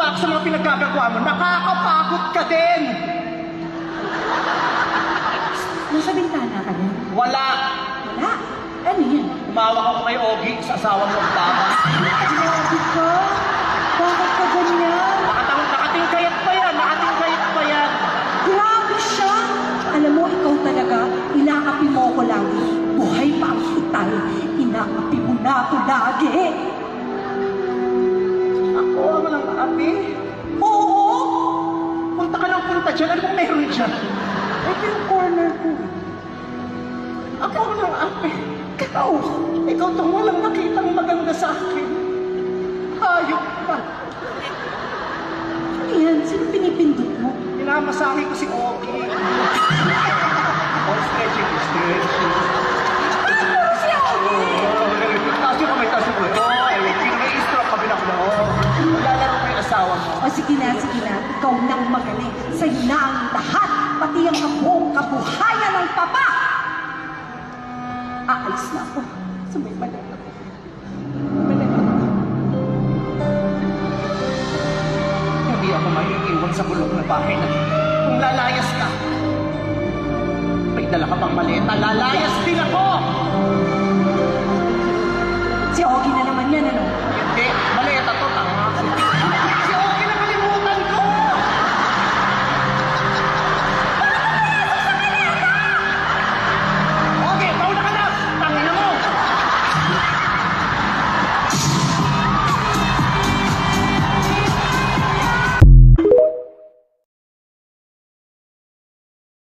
ako sa mga pinagkagagawa mo. Nakakapagod ka din. Nasa bintana ka na? Wala. Wala. Ano yan? Umawak ako kay Ogie sa asawa mo ang baba. Grabe ka. Bakit ka ganyan? Nakatingkayat pa yan. Nakatingkayat pa yan. Grabe siya. Alam mo, ikaw talaga, inaapi mo ako lagi. Buhay pa ang tutay. Inaapi mo na ako lagi. Ako ang walang api? Oo. Punta ka ng punta dyan. Ano bang meron dyan? Ito yung corner ko. Ako ang walang api. Ikaw itong walang nakitang maganda sa akin. Hayop ka. Ano yan? Sino pinipindot mo? Minamasahe ko si Ogie. Stretching. Ano si Ogie? Taas yung kamay, taas yung kamay. Pinag-i-stroke kami na ko. Maglalaro ko yung asawa mo. O sige na. Ikaw nang magaling. Sa'yo na ang lahat. Pati ang kabuhayan ng papa. Aalis na ako. Sumay pa na ako. Hindi ako maiiwan sa bulok na bahay na kung lalayas ka. May dala ka pang maleta, lalayas din ako!